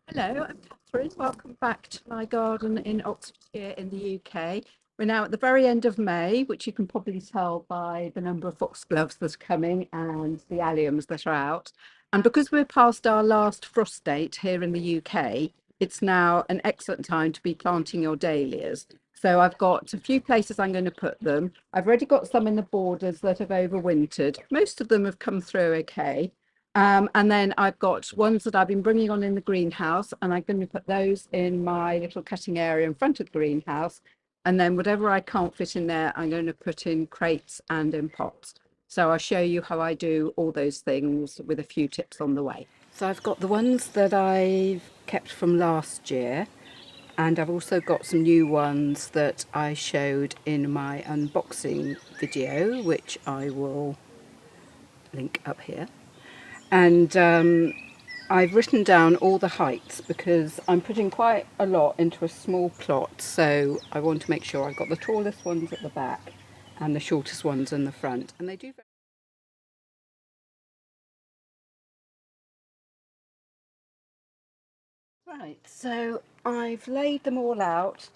Hello, I'm Catherine. Welcome back to my garden in Oxfordshire in the UK. We're now at the very end of May, which you can probably tell by the number of foxgloves that are coming and the alliums that are out. And because we're past our last frost date here in the UK, it's now an excellent time to be planting your dahlias. So I've got a few places I'm going to put them. I've already got some in the borders that have overwintered. Most of them have come through okay. And then I've got ones that I've been bringing on in the greenhouse, and I'm going to put those in my little cutting area in front of the greenhouse. And then whatever I can't fit in there, I'm going to put in crates and in pots. So I'll show you how I do all those things with a few tips on the way. So I've got the ones that I've kept from last year, and I've also got some new ones that I showed in my unboxing video, which I will link up here. And I've written down all the heights because I'm putting quite a lot into a small plot, so I want to make sure I've got the tallest ones at the back and the shortest ones in the front, and they do. Right, so I've laid them all out.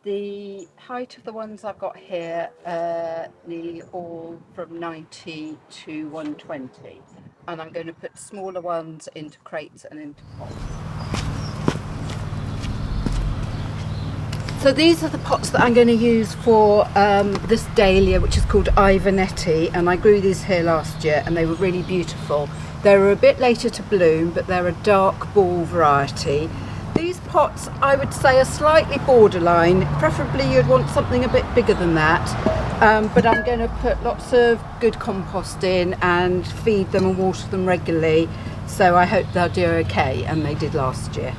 The height of the ones I've got here are nearly all from 90 to 120, and I'm going to put smaller ones into crates and into pots. So these are the pots that I'm going to use for this dahlia, which is called Ivanetti, and I grew these here last year and they were really beautiful. They were a bit later to bloom, but they're a dark ball variety. These pots, I would say, are slightly borderline. Preferably you'd want something a bit bigger than that, but I'm going to put lots of good compost in and feed them and water them regularly, so I hope they'll do okay, and they did last year.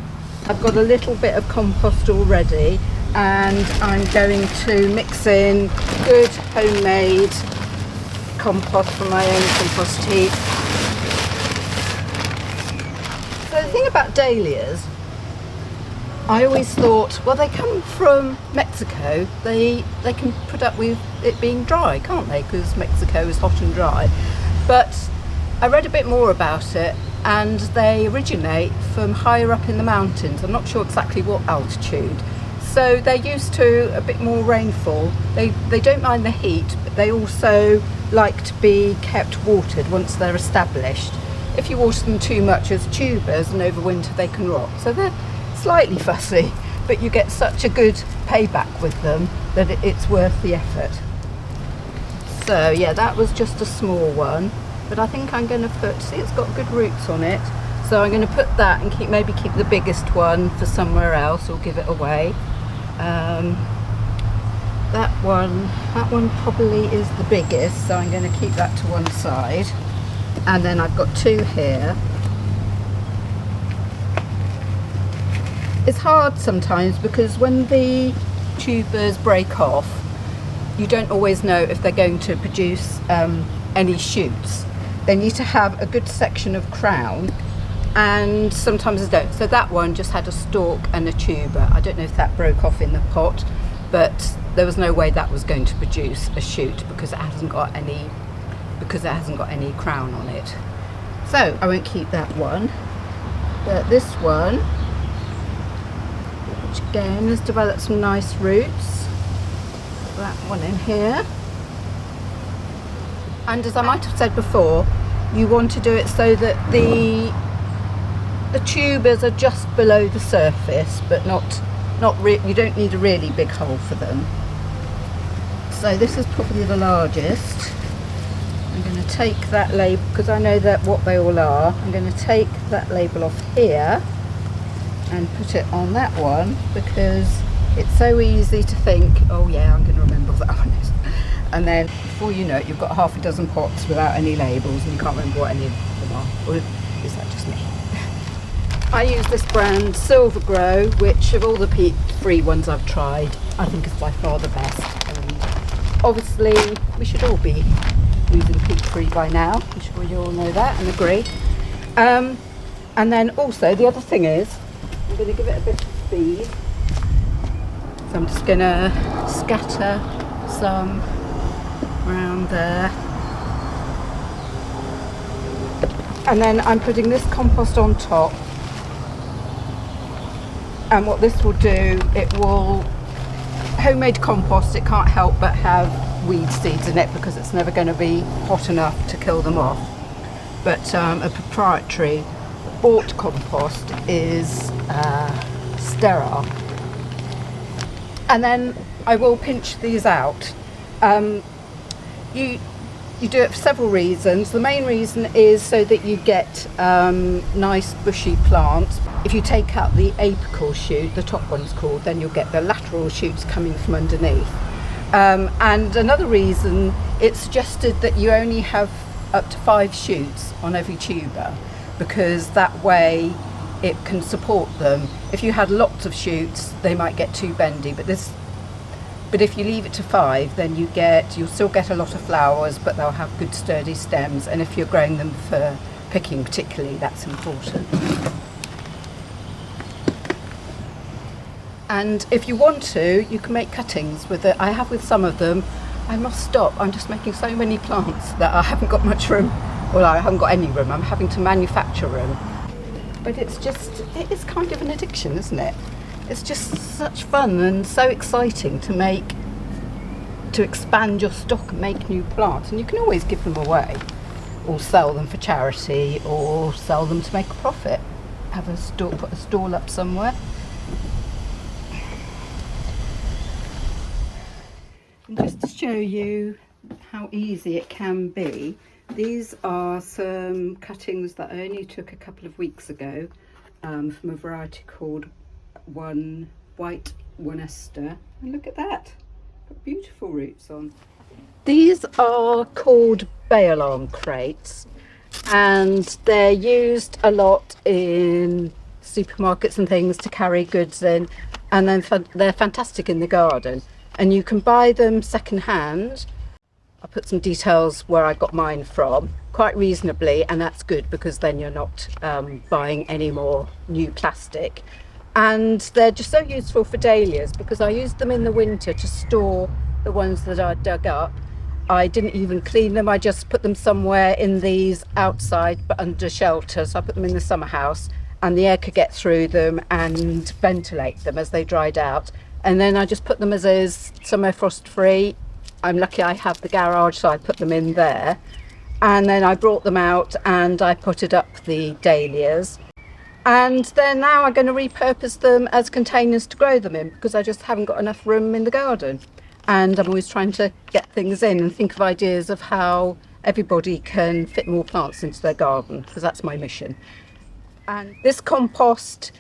I've got a little bit of compost already, and I'm going to mix in good homemade compost from my own compost heap. So the thing about dahlias, I always thought, well, they come from Mexico, they can put up with it being dry, can't they, because Mexico is hot and dry. But I read a bit more about it, and they originate from higher up in the mountains. I'm not sure exactly what altitude. So they're used to a bit more rainfall. They don't mind the heat, but they also like to be kept watered once they're established. If you water them too much as tubers and over winter they can rot. So they're slightly fussy, but you get such a good payback with them that it's worth the effort. So yeah, that was just a small one, but I think I'm going to put, see, it's got good roots on it, so I'm going to put that and maybe keep the biggest one for somewhere else or give it away. That one probably is the biggest, so I'm going to keep that to one side. And then I've got two here. It's hard sometimes because when the tubers break off, you don't always know if they're going to produce any shoots. They need to have a good section of crown, and sometimes they don't. So that one just had a stalk and a tuber. I don't know if that broke off in the pot, but there was no way that was going to produce a shoot because it hasn't got any crown on it. So I won't keep that one, but this one, which again has developed some nice roots, put that one in here. And as I might have said before, you want to do it so that the tubers are just below the surface, but you don't need a really big hole for them. So this is probably the largest. I'm going to take that label, because I know that what they all are. I'm going to take that label off here and put it on that one, because it's so easy to think, oh yeah, I'm going to remember what that one is. And then before you know it, you've got half a dozen pots without any labels and you can't remember what any of them are. Or is that just me? I use this brand Silver Grow, which of all the peat-free ones I've tried, I think is by far the best. And obviously we should all be using peat-free by now. I'm sure you all know that and agree. And then also the other thing is, I'm going to give it a bit of speed. So I'm just going to scatter some around there. And then I'm putting this compost on top. And what this will do, it will, homemade compost, it can't help but have weed seeds in it because it's never going to be hot enough to kill them off. But a proprietary bought compost is sterile. And then I will pinch these out. You do it for several reasons. The main reason is so that you get nice bushy plants. If you take out the apical shoot, the top one's called, then you'll get the lateral shoots coming from underneath. And another reason, it's suggested that you only have up to 5 shoots on every tuber, because that way it can support them. If you had lots of shoots, they might get too bendy, but if you leave it to 5, then you'll still get a lot of flowers, but they'll have good sturdy stems. And if you're growing them for picking particularly, that's important. And if you want to, you can make cuttings with it. I have with some of them. I must stop. I'm just making so many plants that I haven't got much room. Well, I haven't got any room. I'm having to manufacture room. But it is kind of an addiction, isn't it? It's just such fun and so exciting to expand your stock and make new plants. And you can always give them away or sell them for charity or sell them to make a profit. Have a store, put a stall up somewhere. And just to show you how easy it can be, these are some cuttings that I only took a couple of weeks ago from a variety called One White, One Ester. And look at that, got beautiful roots on. These are called bay alarm crates, and they're used a lot in supermarkets and things to carry goods in, and then they're fantastic in the garden. And you can buy them second hand. I'll put some details where I got mine from, quite reasonably, and that's good because then you're not buying any more new plastic. And they're just so useful for dahlias because I used them in the winter to store the ones that I dug up. I didn't even clean them, I just put them somewhere in these outside but under shelter. So I put them in the summer house and the air could get through them and ventilate them as they dried out. And then I just put them as is, somewhere frost free. I'm lucky I have the garage, so I put them in there. And then I brought them out and I potted up the dahlias. And then now I'm going to repurpose them as containers to grow them in because I just haven't got enough room in the garden. And I'm always trying to get things in and think of ideas of how everybody can fit more plants into their garden, because that's my mission. And this compost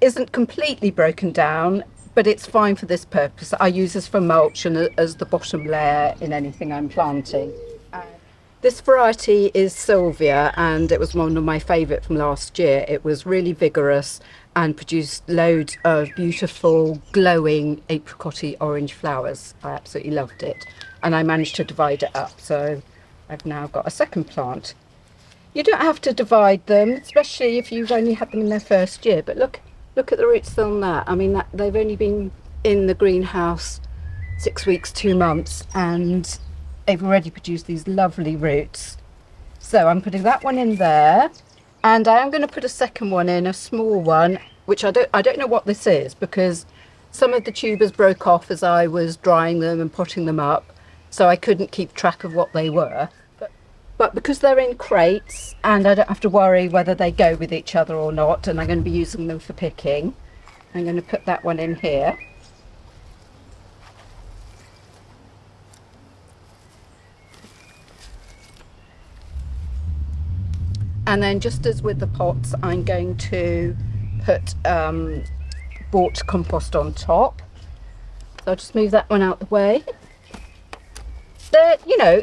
isn't completely broken down, but it's fine for this purpose. I use this for mulch and as the bottom layer in anything I'm planting. This variety is Sylvia, and it was one of my favourite from last year. It was really vigorous and produced loads of beautiful, glowing, apricot-y orange flowers. I absolutely loved it. And I managed to divide it up, so I've now got a second plant. You don't have to divide them, especially if you've only had them in their first year, but look at the roots on that. I mean, they've only been in the greenhouse 6 weeks, 2 months, and they've already produced these lovely roots. So I'm putting that one in there, and I am going to put a second one in, a small one, which I don't know what this is because some of the tubers broke off as I was drying them and potting them up, so I couldn't keep track of what they were. But because they're in crates and I don't have to worry whether they go with each other or not, and I'm going to be using them for picking, I'm going to put that one in here. And then just as with the pots, I'm going to put bought compost on top. So I'll just move that one out the way. You know,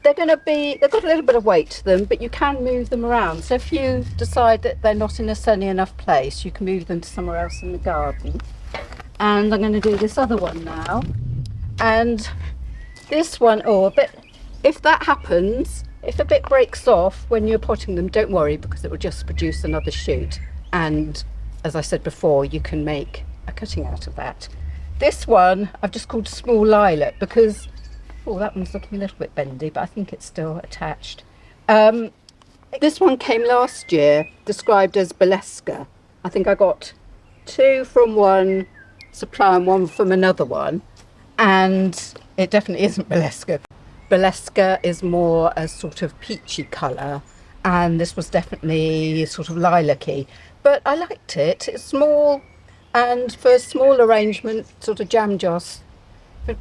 they've got a little bit of weight to them, but you can move them around. So if you decide that they're not in a sunny enough place, you can move them to somewhere else in the garden. And I'm going to do this other one now. And this one, if that happens, if a bit breaks off when you're potting them, don't worry, because it will just produce another shoot. And as I said before, you can make a cutting out of that. This one I've just called Small Lilac because, that one's looking a little bit bendy, but I think it's still attached. This one came last year, described as Baleska. I think I got two from one supply and one from another one, and it definitely isn't Valeska. Valeska is more a sort of peachy colour, and this was definitely sort of lilac-y, but I liked it. It's small, and for a small arrangement, sort of jam jars,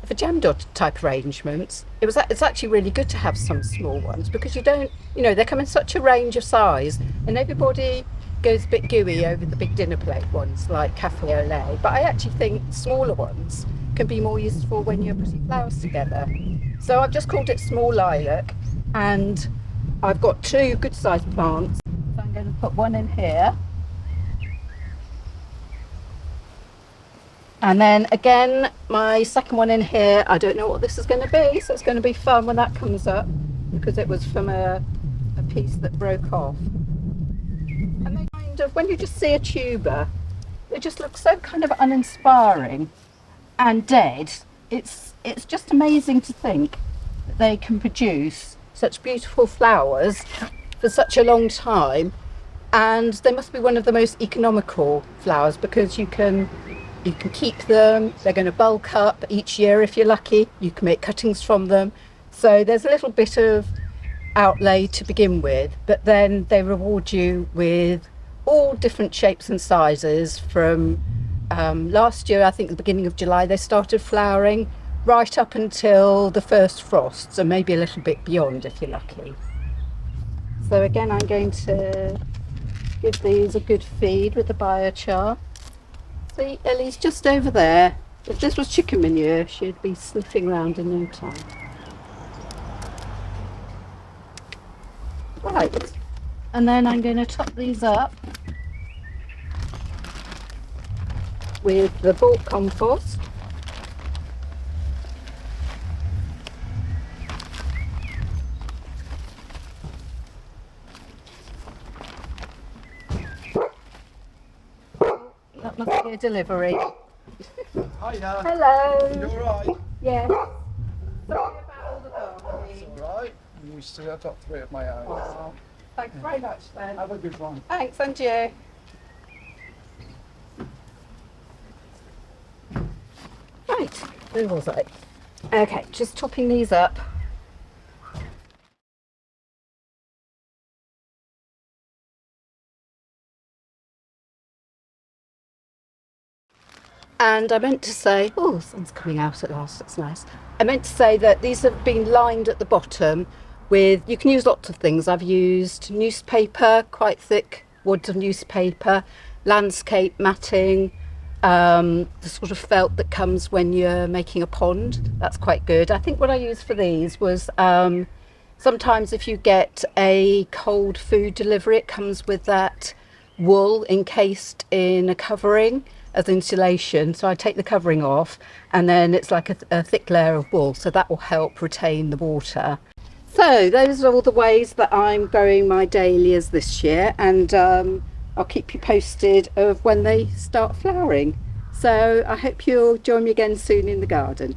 for jam jar type arrangements, it's actually really good to have some small ones, because you don't, they come in such a range of size, and everybody goes a bit gooey over the big dinner plate ones like cafe au lait, but I actually think smaller ones can be more useful when you're putting flowers together. So I've just called it small lilac, and I've got two good sized plants, so I'm going to put one in here. And then again, my second one in here, I don't know what this is going to be, so it's going to be fun when that comes up, because it was from a piece that broke off. And they kind of, when you just see a tuber, they just look so kind of uninspiring and dead. It's just amazing to think that they can produce such beautiful flowers for such a long time, and they must be one of the most economical flowers, because you can keep them, they're going to bulk up each year if you're lucky, you can make cuttings from them. So there's a little bit of outlay to begin with, but then they reward you with all different shapes and sizes. From last year, I think the beginning of July, they started flowering right up until the first frosts, and maybe a little bit beyond if you're lucky. So again, I'm going to give these a good feed with the biochar. See, Ellie's just over there. If this was chicken manure, she'd be sniffing around in no time. Right, and then I'm going to top these up with the bulk compost. That must be a delivery. Hiya. Hello. You alright? Yes. Sorry about all the barking. It's alright. We still have got three of my own. Oh, thanks very much then. Have a good one. Thanks, and you. Right, where was I? Okay, just topping these up. And I meant to say, oh, the sun's coming out at last, it's nice. I meant to say that these have been lined at the bottom with, you can use lots of things. I've used newspaper, quite thick wads of newspaper, landscape matting, the sort of felt that comes when you're making a pond. That's quite good. I think what I used for these was, sometimes if you get a cold food delivery, it comes with that wool encased in a covering as insulation, so I take the covering off, and then it's like a thick layer of wool, so that will help retain the water. So those are all the ways that I'm growing my dahlias this year, and I'll keep you posted of when they start flowering. So I hope you'll join me again soon in the garden.